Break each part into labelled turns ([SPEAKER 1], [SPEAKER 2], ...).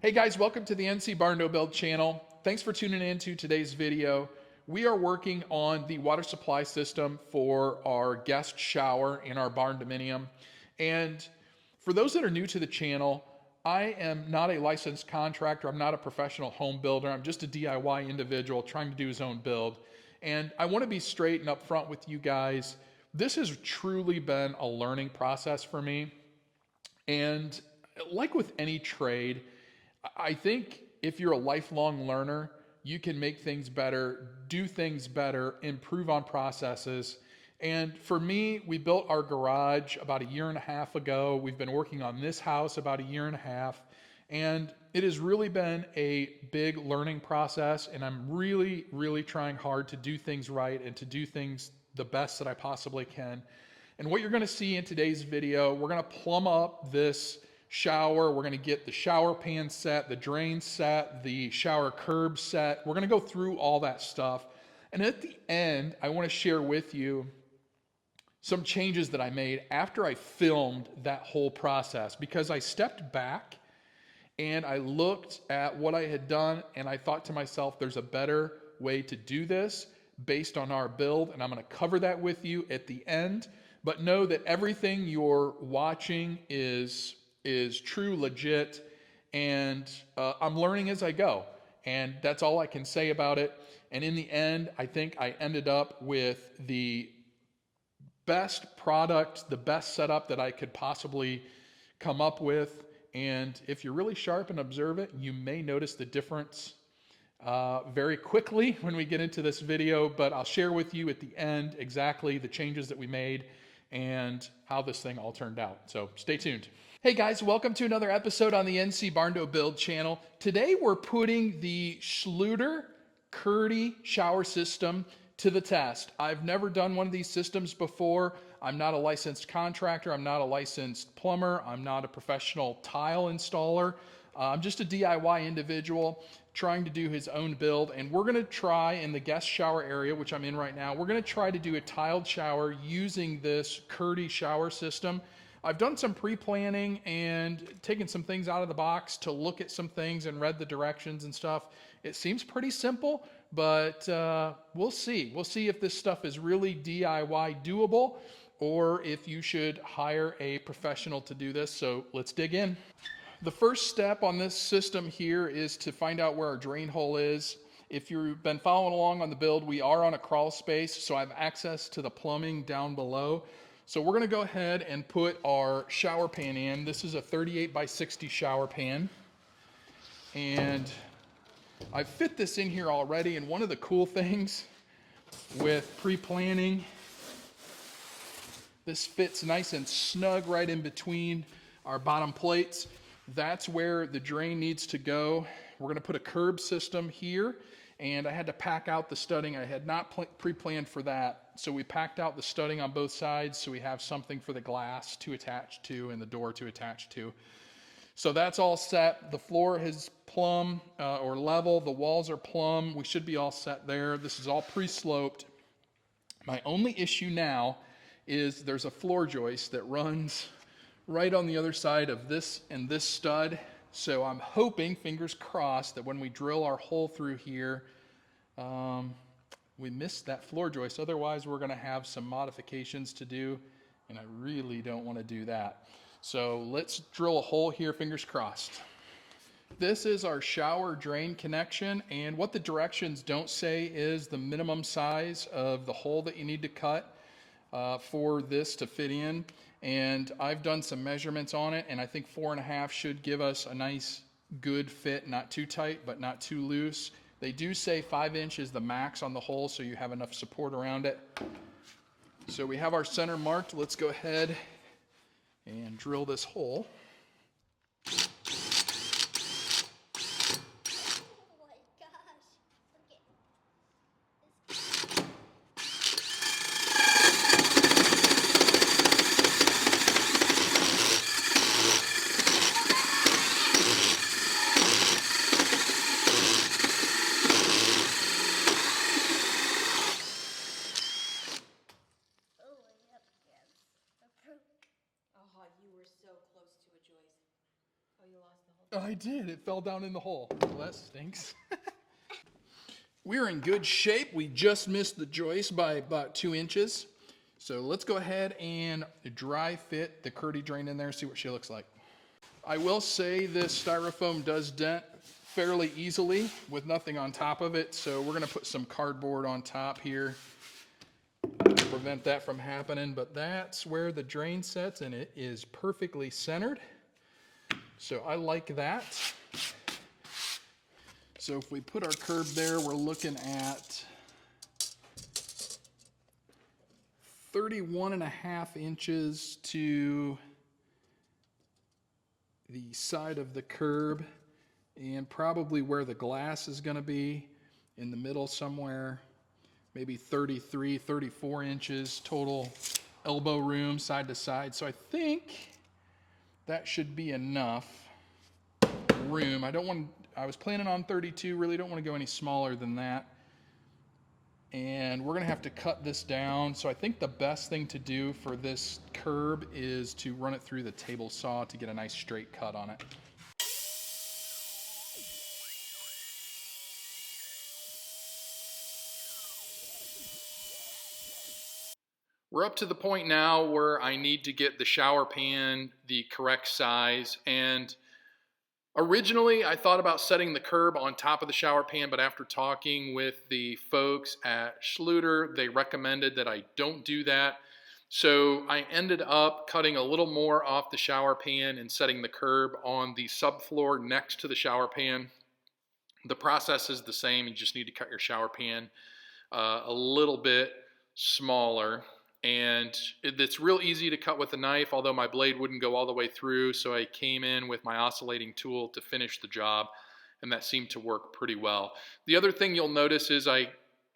[SPEAKER 1] Hey guys, welcome to the NC Barn No Build channel. Thanks for tuning in to today's video. We are working on the water supply system for our guest shower in our barn dominium. And for those that are new to the channel, I am not a licensed contractor. I'm not a professional home builder. I'm just a DIY individual trying to do his own build. And I want to be straight and upfront with you guys. This has truly been a learning process for me. And like with any trade, I think if you're a lifelong learner, you can make things better, do things better, improve on processes. And for me, we built our garage about a year and a half ago. We've been working on this house about a year and a half. And it has really been a big learning process. And I'm really, really trying hard to do things right and to do things the best that I possibly can. And what you're going to see in today's video, we're going to plumb up this shower. We're going to get the shower pan set, the drain set, the shower curb set. We're going to go through all that stuff. And at the end, I want to share with you some changes that I made after I filmed that whole process, because I stepped back and I looked at what I had done and I thought to myself, there's a better way to do this based on our build. And I'm going to cover that with you at the end. But know that everything you're watching is true, legit, and I'm learning as I go. And that's all I can say about it. And in the end, I think I ended up with the best product, the best setup that I could possibly come up with. And if you're really sharp and observe it, you may notice the difference very quickly when we get into this video, but I'll share with you at the end exactly the changes that we made and how this thing all turned out. So stay tuned. Hey guys, welcome to another episode on the NC Barn No Build channel. Today we're putting the Schluter Curdy shower system to the test. I've never done one of these systems before. I'm not a licensed contractor. I'm not a licensed plumber. I'm not a professional tile installer. I'm just a DIY individual trying to do his own build, and we're going to try in the guest shower area, which I'm in right now, we're going to try to do a tiled shower using this Curdy shower system. I've done some pre-planning and taken some things out of the box to look at some things and read the directions and stuff. It seems pretty simple, but we'll see. We'll see if this stuff is really DIY doable or if you should hire a professional to do this. So let's dig in. The first step on this system here is to find out where our drain hole is. If you've been following along on the build, we are on a crawl space, so I have access to the plumbing down below. So we're gonna go ahead and put our shower pan in. This is a 38 by 60 shower pan. And I've fit this in here already, and one of the cool things with pre-planning, this fits nice and snug right in between our bottom plates. That's where the drain needs to go. We're going to put a curb system here, and I had to pack out the studding. I had not pre-planned for that, so we packed out the studding on both sides so we have something for the glass to attach to and the door to attach to. So that's all set. The floor is plumb or level. The walls are plumb. We should be all set there. This is all pre-sloped. My only issue now is there's a floor joist that runs right on the other side of this and this stud. So I'm hoping, fingers crossed, that when we drill our hole through here, we missed that floor joist. Otherwise, we're going to have some modifications to do, and I really don't want to do that. So let's drill a hole here, fingers crossed. This is our shower drain connection, and what the directions don't say is the minimum size of the hole that you need to cut for this to fit in. And I've done some measurements on it, and I think 4.5 should give us a nice good fit, not too tight but not too loose. They do say 5 inches is the max on the hole, so you have enough support around it. So we have our center marked. Let's go ahead and drill this hole.
[SPEAKER 2] Oh, you were so close to a
[SPEAKER 1] I did. It fell down in the hole. Well, that stinks. We're in good shape. We just missed the joist by about 2 inches. So let's go ahead and dry fit the Kerdi drain in there, see what she looks like. I will say this styrofoam does dent fairly easily with nothing on top of it. So we're gonna put some cardboard on top here to prevent that from happening. But that's where the drain sets, and it is perfectly centered. So I like that. So if we put our curb there, we're looking at 31.5 inches to the side of the curb, and probably where the glass is going to be in the middle somewhere, maybe 33, 34 inches total elbow room side to side. So I think that should be enough room. I was planning on 32, really don't want to go any smaller than that. And we're gonna have to cut this down. So I think the best thing to do for this curb is to run it through the table saw to get a nice straight cut on it. We're up to the point now where I need to get the shower pan the correct size, and originally I thought about setting the curb on top of the shower pan, but after talking with the folks at Schluter, they recommended that I don't do that. So I ended up cutting a little more off the shower pan and setting the curb on the subfloor next to the shower pan. The process is the same. You just need to cut your shower pan a little bit smaller. And it's real easy to cut with a knife, although my blade wouldn't go all the way through. So I came in with my oscillating tool to finish the job, and that seemed to work pretty well. The other thing you'll notice is I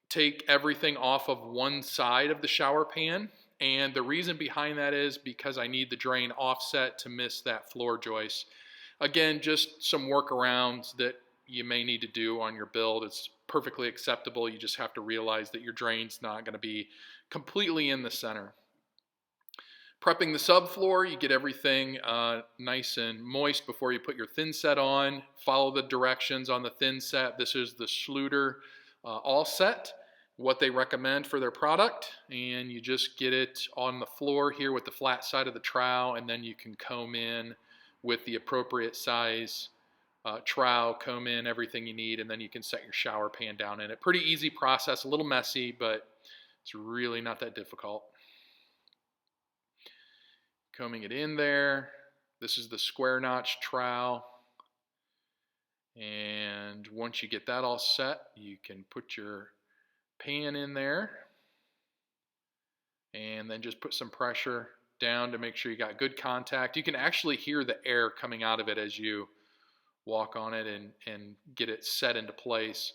[SPEAKER 1] take everything off of one side of the shower pan. And the reason behind that is because I need the drain offset to miss that floor joist. Again, just some workarounds that you may need to do on your build. It's perfectly acceptable. You just have to realize that your drain's not going to be completely in the center. Prepping the subfloor, you get everything nice and moist before you put your thin set on. Follow the directions on the thin set. This is the Schluter All Set, what they recommend for their product, and you just get it on the floor here with the flat side of the trowel, and then you can comb in with the appropriate size trowel, comb in everything you need, and then you can set your shower pan down in it. Pretty easy process, a little messy, but it's really not that difficult. Combing it in there. This is the square notch trowel. And once you get that all set, you can put your pan in there. And then just put some pressure down to make sure you got good contact. You can actually hear the air coming out of it as you walk on it and get it set into place.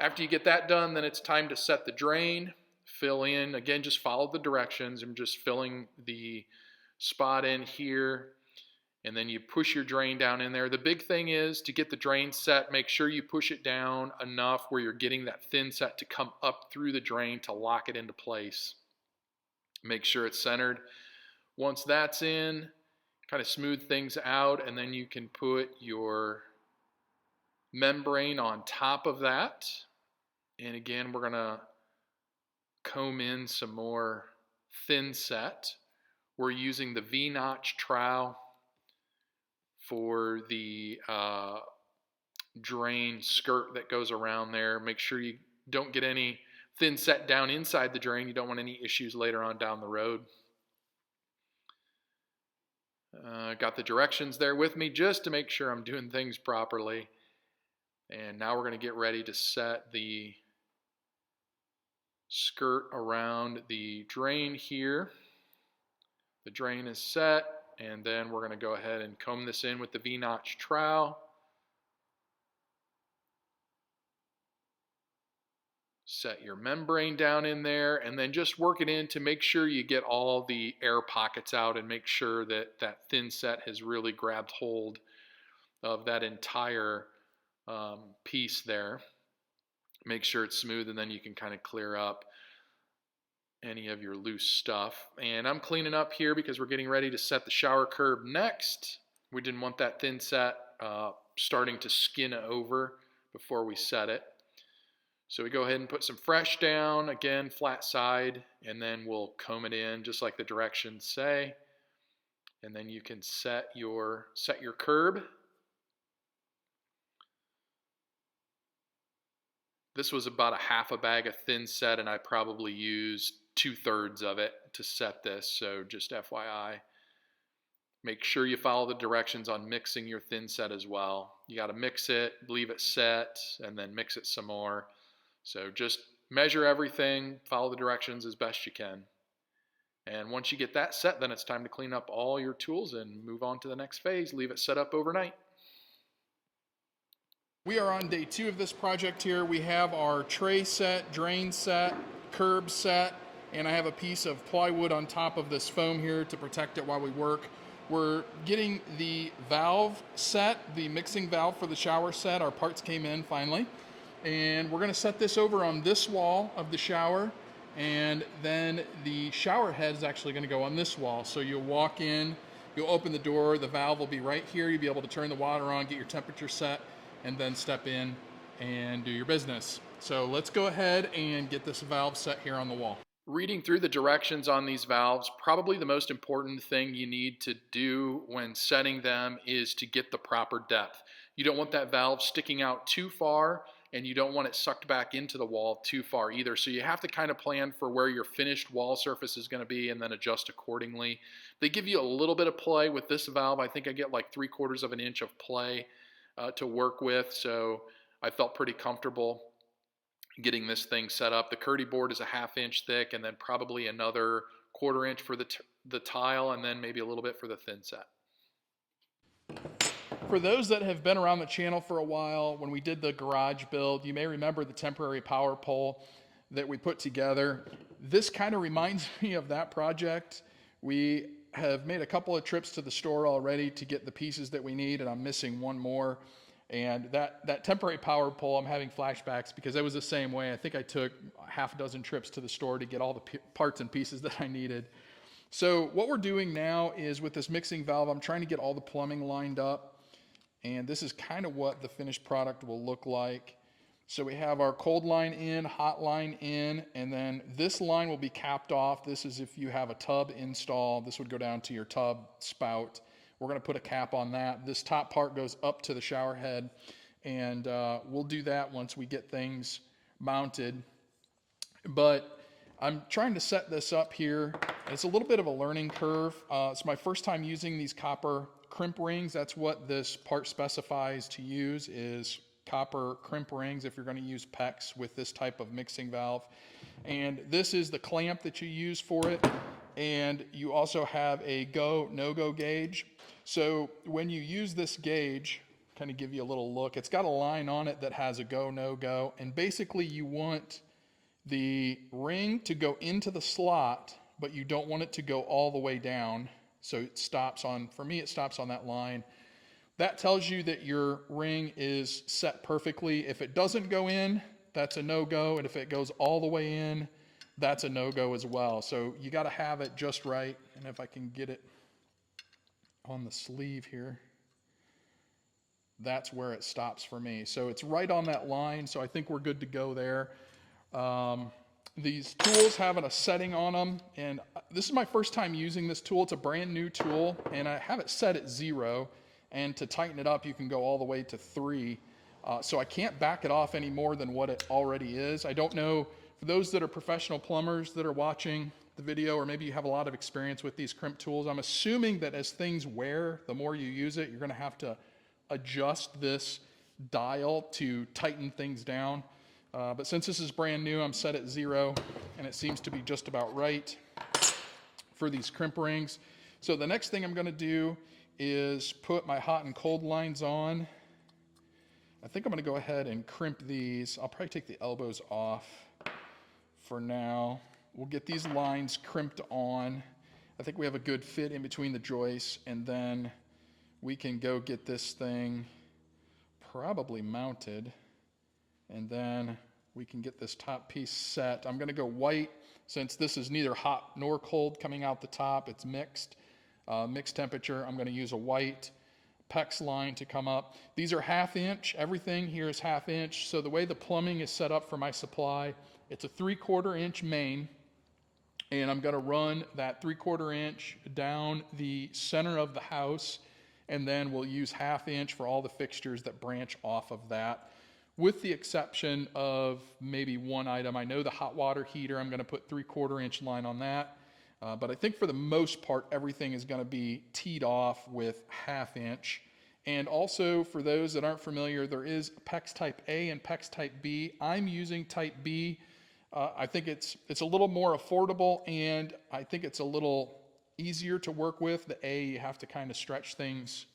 [SPEAKER 1] After you get that done, then it's time to set the drain. Fill in, again, just follow the directions. I'm just filling the spot in here, and then you push your drain down in there. The big thing is to get the drain set, make sure you push it down enough where you're getting that thin set to come up through the drain to lock it into place. Make sure it's centered. Once that's in, kind of smooth things out, and then you can put your membrane on top of that. And again, we're gonna comb in some more thin set. We're using the V-notch trowel for the drain skirt that goes around there. Make sure you don't get any thin set down inside the drain. You don't want any issues later on down the road. Got the directions there with me just to make sure I'm doing things properly. And now we're going to get ready to set the skirt around the drain here. The drain is set, and then we're going to go ahead and comb this in with the V-notch trowel. Set your membrane down in there, and then just work it in to make sure you get all the air pockets out and make sure that that thin set has really grabbed hold of that entire piece there. Make sure it's smooth, and then you can kind of clear up any of your loose stuff. And I'm cleaning up here because we're getting ready to set the shower curb next. We didn't want that thin set starting to skin over before we set it. So we go ahead and put some fresh down, again flat side, and then we'll comb it in just like the directions say. And then you can set your curb. This was about a half a bag of thin set, and I probably used 2/3 of it to set this, so just FYI. Make sure you follow the directions on mixing your thin set as well. You got to mix it, leave it set, and then mix it some more. So just measure everything, follow the directions as best you can. And once you get that set, then it's time to clean up all your tools and move on to the next phase. Leave it set up overnight. We are on day 2 of this project here. We have our tray set, drain set, curb set, and I have a piece of plywood on top of this foam here to protect it while we work. We're getting the valve set, the mixing valve for the shower set. Our parts came in finally. And we're gonna set this over on this wall of the shower, and then the shower head is actually gonna go on this wall. So you'll walk in, you'll open the door, the valve will be right here. You'll be able to turn the water on, get your temperature set, and then step in and do your business. So let's go ahead and get this valve set here on the wall. Reading through the directions on these valves, probably the most important thing you need to do when setting them is to get the proper depth. You don't want that valve sticking out too far, and you don't want it sucked back into the wall too far either. So you have to kind of plan for where your finished wall surface is going to be and then adjust accordingly. They give you a little bit of play with this valve. I think I get like 3/4 of an inch of play to work with, so I felt pretty comfortable getting this thing set up. The Kerdi board is a 1/2 inch thick, and then probably another 1/4 inch for the tile, and then maybe a little bit for the thin set. For those that have been around the channel for a while, when we did the garage build, you may remember the temporary power pole that we put together. This kind of reminds me of that project. We have made a couple of trips to the store already to get the pieces that we need, and I'm missing one more. And that temporary power pole, I'm having flashbacks because it was the same way. I think I took 6 trips to the store to get all the parts and pieces that I needed. So what we're doing now is with this mixing valve, I'm trying to get all the plumbing lined up. And this is kind of what the finished product will look like. So we have our cold line in, hot line in, and then this line will be capped off. This is if you have a tub install. This would go down to your tub spout. We're going to put a cap on that. This top part goes up to the shower head, and we'll do that once we get things mounted. But I'm trying to set this up here. It's a little bit of a learning curve. It's my first time using these copper crimp rings. That's what this part specifies to use, is copper crimp rings if you're going to use PEX with this type of mixing valve. And this is the clamp that you use for it. And you also have a go, no-go gauge. So when you use this gauge, kind of give you a little look, it's got a line on it that has a go, no-go. And basically you want the ring to go into the slot, but you don't want it to go all the way down. So it stops on, for me, it stops on that line. That tells you that your ring is set perfectly. If it doesn't go in, that's a no-go. And if it goes all the way in, that's a no-go as well. So you got to have it just right. And if I can get it on the sleeve here, that's where it stops for me. So it's right on that line. So I think we're good to go there. These tools have a setting on them, and this is my first time using this tool. It's a brand new tool, and I have it set at 0, and to tighten it up you can go all the way to 3. So I can't back it off any more than what it already is. I don't know, for those that are professional plumbers that are watching the video, or maybe you have a lot of experience with these crimp tools, I'm assuming that as things wear, the more you use it, you're going to have to adjust this dial to tighten things down. But since this is brand new, I'm set at 0, and it seems to be just about right for these crimp rings. So the next thing I'm going to do is put my hot and cold lines on. I think I'm going to go ahead and crimp these. I'll probably take the elbows off for now. We'll get these lines crimped on. I think we have a good fit in between the joists, and then we can go get this thing probably mounted. And then we can get this top piece set. I'm going to go white since this is neither hot nor cold coming out the top. It's mixed temperature. I'm going to use a white PEX line to come up. These are 1/2 inch. Everything here is 1/2 inch. So the way the plumbing is set up for my supply, it's a 3/4 inch main. And I'm going to run that 3/4 inch down the center of the house. And then we'll use 1/2 inch for all the fixtures that branch off of that, with the exception of maybe one item. I know the hot water heater, I'm going to put 3/4 inch line on that. But I think for the most part, everything is going to be teed off with 1/2 inch. And also, for those that aren't familiar, there is PEX Type A and PEX Type B. I'm using Type B. I think it's a little more affordable, and I think it's a little easier to work with. The A, you have to kind of stretch things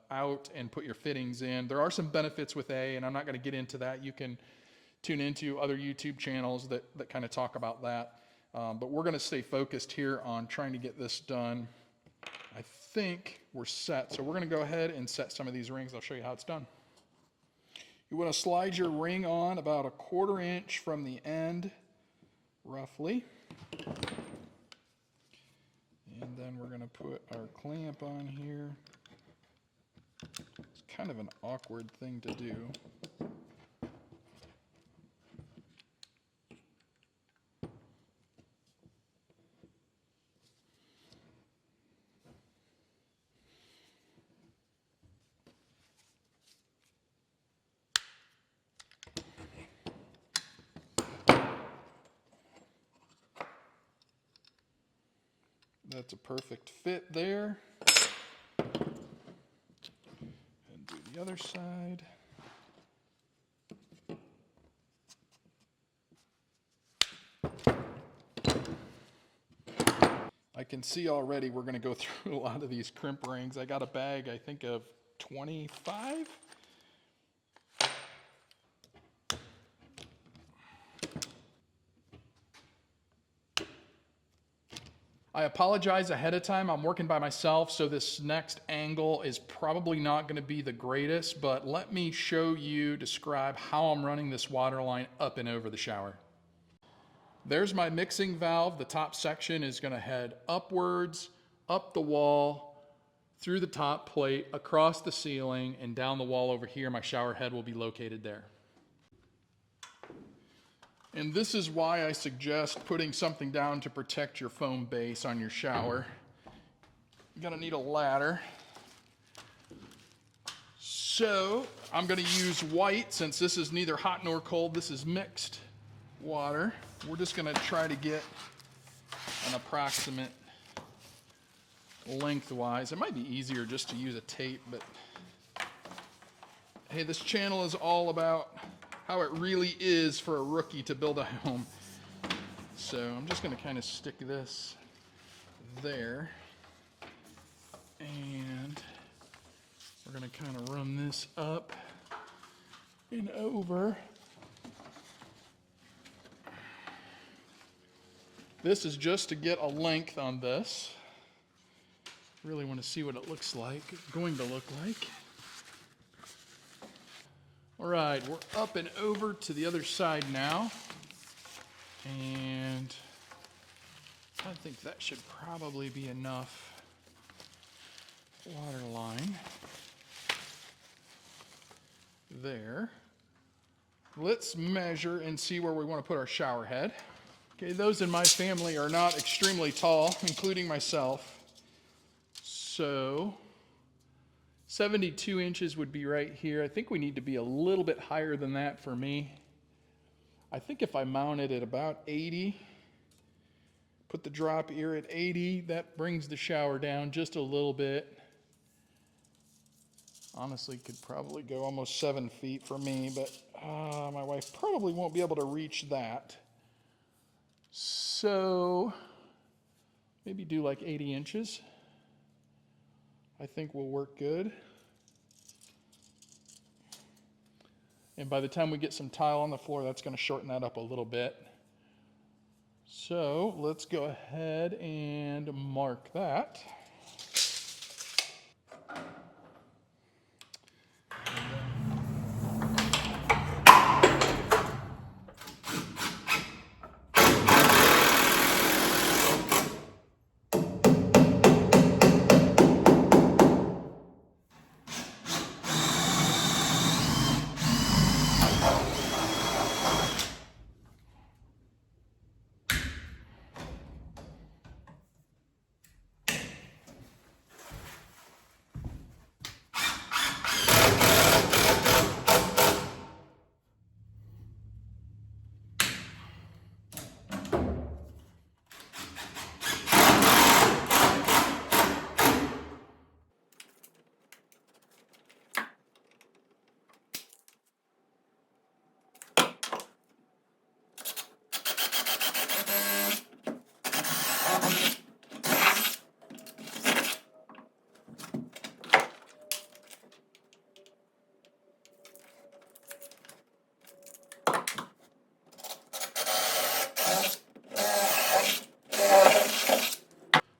[SPEAKER 1] out and put your fittings in. There are some benefits with A, and I'm not going to get into that. You can tune into other YouTube channels that kind of talk about that. But we're going to stay focused here on trying to get this done. I think we're set. So we're going to go ahead and set some of these rings. I'll show you how it's done. You want to slide your ring on about 1/4 inch from the end, roughly. And then we're going to put our clamp on here. It's kind of an awkward thing to do. That's a perfect fit there. And do the other side. I can see already we're going to go through a lot of these crimp rings. I got a bag, I think, of 25. I apologize ahead of time. I'm working by myself, so this next angle is probably not going to be the greatest, but let me show you, describe how I'm running this water line up and over the shower. There's my mixing valve. The top section is going to head upwards, up the wall, through the top plate, across the ceiling, and down the wall over here. My shower head will be located there. And this is why I suggest putting something down to protect your foam base on your shower. You're gonna need a ladder. So I'm gonna use white, since this is neither hot nor cold, this is mixed water. We're just gonna try to get an approximate lengthwise. It might be easier just to use a tape, but hey, this channel is all about how it really is for a rookie to build a home. So I'm just going to kind of stick this there, and we're going to kind of run this up and over. This is just to get a length on this. Really want to see what it looks like, going to look like. All right, we're up and over to the other side now. And I think that should probably be enough water line there. Let's measure and see where we want to put our shower head. Okay, those in my family are not extremely tall, including myself. So 72 inches would be right here. I think we need to be a little bit higher than that for me. I think if I mount it at about 80, put the drop ear at 80, that brings the shower down just a little bit. Honestly, could probably go almost 7 feet for me, but my wife probably won't be able to reach that. So maybe do like 80 inches. I think will work good. And by the time we get some tile on the floor, that's going to shorten that up a little bit. So let's go ahead and mark that.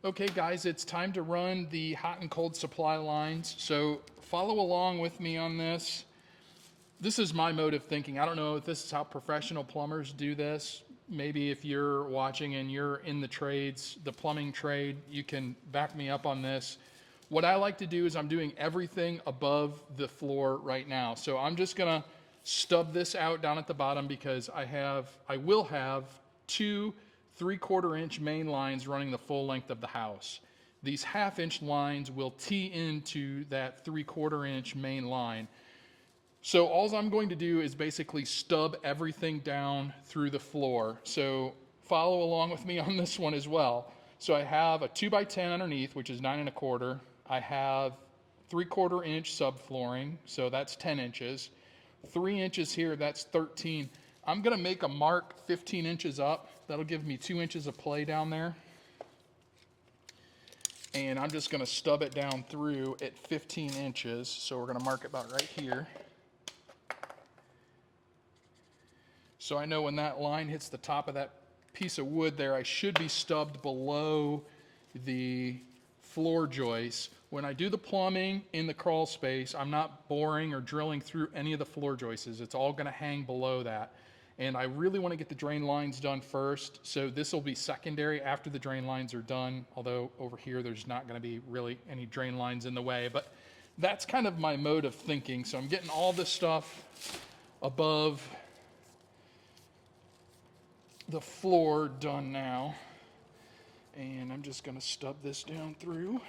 [SPEAKER 1] Okay guys, it's time to run the hot and cold supply lines. So follow along with me on this. This is my mode of thinking. I don't know if this is how professional plumbers do this. Maybe if you're watching and you're in the trades, the plumbing trade, you can back me up on this. What I like to do is I'm doing everything above the floor right now. So I'm just gonna stub this out down at the bottom because I will have 2 3/4-inch main lines running the full length of the house. These 1/2-inch lines will tee into that 3/4-inch main line. So all I'm going to do is basically stub everything down through the floor. So follow along with me on this one as well. So I have a 2x10 underneath, which is 9 1/4. I have 3/4-inch subflooring, so that's 10 inches. 3 inches here, that's 13. I'm gonna make a mark 15 inches up. That'll give me 2 inches of play down there. And I'm just gonna stub it down through at 15 inches. So we're gonna mark it about right here. So I know when that line hits the top of that piece of wood there, I should be stubbed below the floor joists. When I do the plumbing in the crawl space, I'm not boring or drilling through any of the floor joists. It's all gonna hang below that. And I really want to get the drain lines done first, so this will be secondary after the drain lines are done, although over here there's not going to be really any drain lines in the way, but that's kind of my mode of thinking. So I'm getting all this stuff above the floor done now, and I'm just going to stub this down through.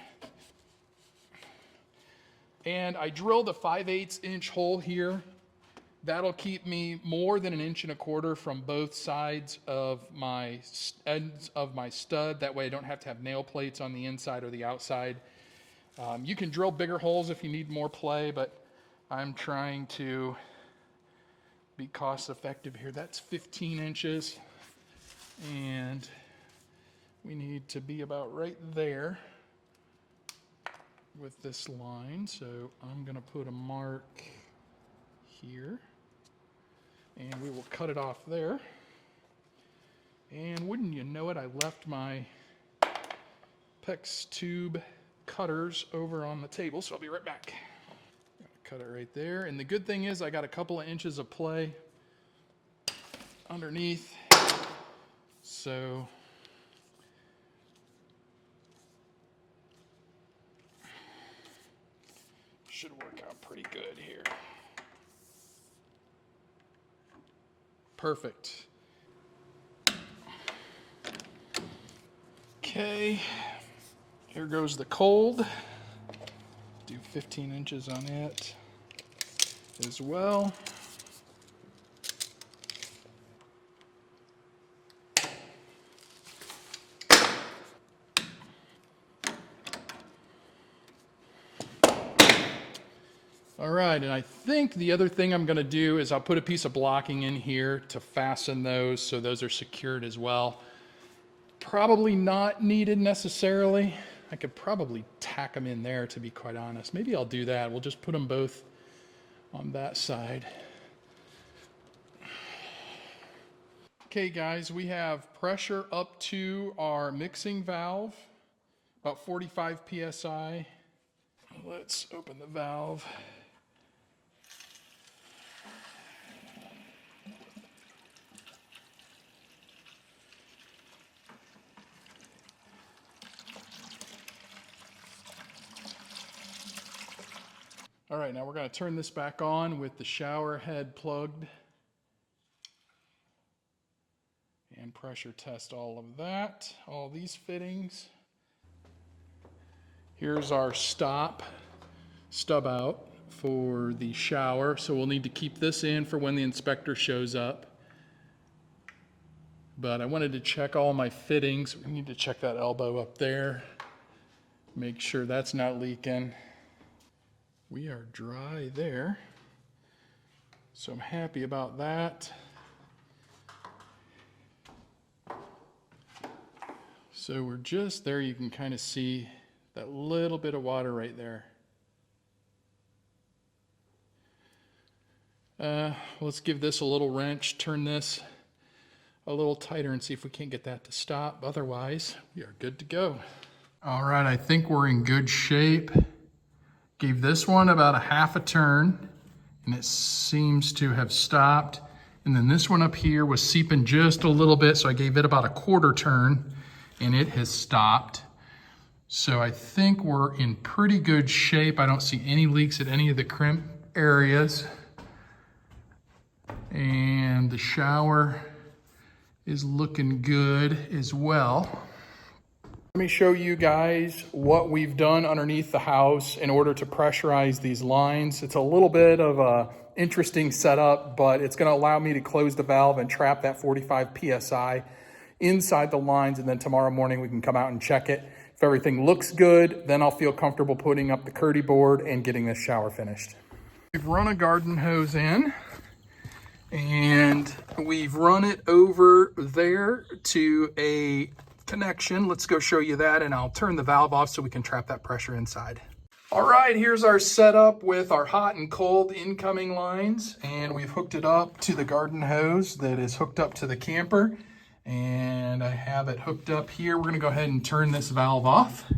[SPEAKER 1] And I drilled a 5/8-inch hole here. That'll keep me more than 1 1/4 inches from both sides of my ends of my stud. That way I don't have to have nail plates on the inside or the outside. You can drill bigger holes if you need more play, but I'm trying to be cost effective here. That's 15 inches, and we need to be about right there with this line. So I'm gonna put a mark here. And we will cut it off there. And wouldn't you know it, I left my PEX tube cutters over on the table, so I'll be right back. Cut it right there. And the good thing is I got a couple of inches of play underneath. So should work out pretty good here. Perfect. Okay, here goes the cold. Do 15 inches on it as well. All right, and I think the other thing I'm gonna do is I'll put a piece of blocking in here to fasten those so those are secured as well. Probably not needed necessarily. I could probably tack them in there, to be quite honest. Maybe I'll do that. We'll just put them both on that side. Okay guys, we have pressure up to our mixing valve, about 45 PSI. Let's open the valve. All right, now we're going to turn this back on with the shower head plugged and pressure test all of that, all these fittings. Here's our stub out for the shower, so we'll need to keep this in for when the inspector shows up. But I wanted to check all my fittings. We need to check that elbow up there, make sure that's not leaking. We are dry there, so I'm happy about that. So we're just there. You can kind of see that little bit of water right there. Let's give this a little wrench, turn this a little tighter and see if we can't get that to stop. Otherwise, we are good to go. All right, I think we're in good shape. Gave this one about a half a turn and it seems to have stopped. And then this one up here was seeping just a little bit, so I gave it about a quarter turn and it has stopped. So I think we're in pretty good shape. I don't see any leaks at any of the crimp areas. And the shower is looking good as well. Let me show you guys what we've done underneath the house in order to pressurize these lines. It's a little bit of a interesting setup, but it's gonna allow me to close the valve and trap that 45 PSI inside the lines, and then tomorrow morning we can come out and check it. If everything looks good, then I'll feel comfortable putting up the Kerdi board and getting this shower finished. We've run a garden hose in, and we've run it over there to a connection. Let's go show you that, and I'll turn the valve off so we can trap that pressure inside. All right, here's our setup with our hot and cold incoming lines, and we've hooked it up to the garden hose that is hooked up to the camper, and I have it hooked up here. We're gonna go ahead and turn this valve off,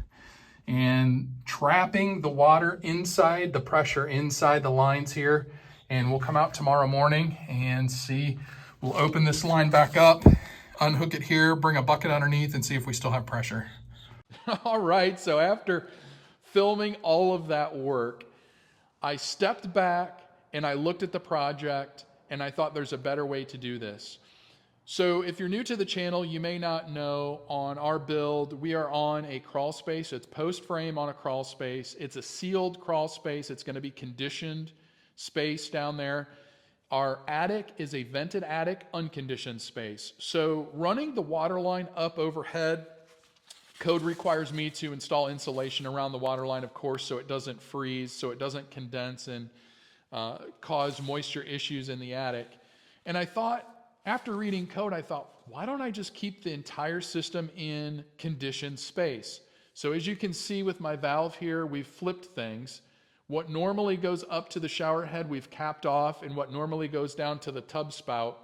[SPEAKER 1] and trapping the water inside, the pressure inside the lines here, and we'll come out tomorrow morning and see. We'll open this line back up, unhook it here, bring a bucket underneath, and see if we still have pressure. All right, so after filming all of that work, I stepped back and I looked at the project and I thought there's a better way to do this. So if you're new to the channel, you may not know, on our build, we are on a crawl space. It's post frame on a crawl space. It's a sealed crawl space. It's going to be conditioned space down there. Our attic is a vented attic, unconditioned space. So running the water line up overhead, code requires me to install insulation around the water line, of course, so it doesn't freeze, so it doesn't condense and cause moisture issues in the attic. And I thought, after reading code, I thought, why don't I just keep the entire system in conditioned space? So as you can see with my valve here, we've flipped things. What normally goes up to the shower head, we've capped off, and what normally goes down to the tub spout,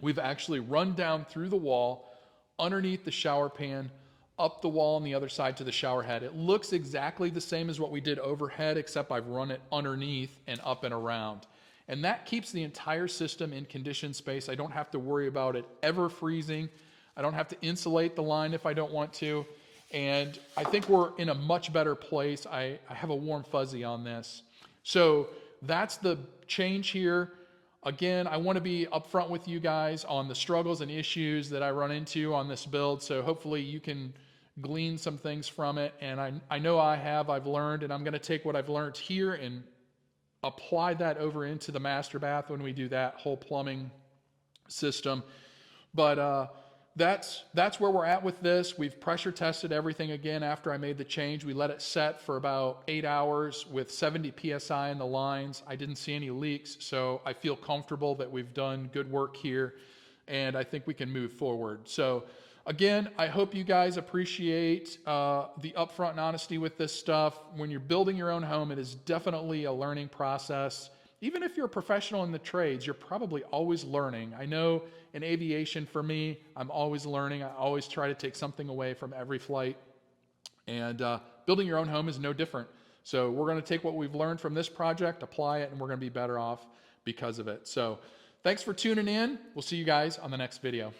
[SPEAKER 1] we've actually run down through the wall, underneath the shower pan, up the wall on the other side to the shower head. It looks exactly the same as what we did overhead, except I've run it underneath and up and around. And that keeps the entire system in conditioned space. I don't have to worry about it ever freezing. I don't have to insulate the line if I don't want to. And I think we're in a much better place. I have a warm fuzzy on this. So that's the change here. Again, I want to be upfront with you guys on the struggles and issues that I run into on this build. So hopefully you can glean some things from it. And I know I've learned, and I'm going to take what I've learned here and apply that over into the master bath when we do that whole plumbing system. But that's where we're at with this. We've pressure tested everything again after I made the change. We let it set for about 8 hours with 70 PSI in the lines. I didn't see any leaks, so I feel comfortable that we've done good work here, and I think we can move forward. So again, I hope you guys appreciate the upfront and honesty with this stuff. When you're building your own home, it is definitely a learning process. Even if you're a professional in the trades, you're probably always learning. I know in aviation, for me, I'm always learning. I always try to take something away from every flight. And building your own home is no different. So we're going to take what we've learned from this project, apply it, and we're going to be better off because of it. So thanks for tuning in. We'll see you guys on the next video.